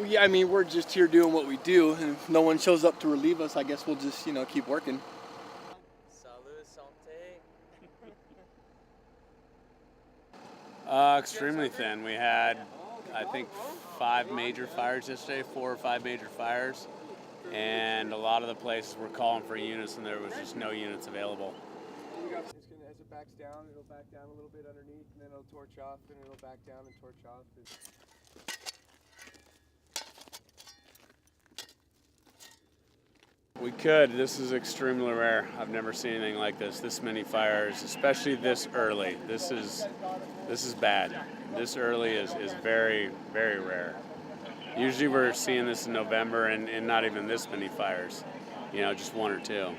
yeah, I mean, we're just here doing what we do, and if no one shows up to relieve us, I guess we'll just, keep working. Salut, santé. Extremely thin. We had, I think, 5 major fires yesterday, 4 or 5 major fires, and a lot of the places were calling for units, and there was just no units available. As it backs down, it'll back down a little bit underneath, and then it'll torch off, and it'll back down and torch off. We could. This is extremely rare. I've never seen anything like this. This many fires, especially this early. This is bad. This early is very, very rare. Usually we're seeing this in November and not even this many fires. Just 1 or 2.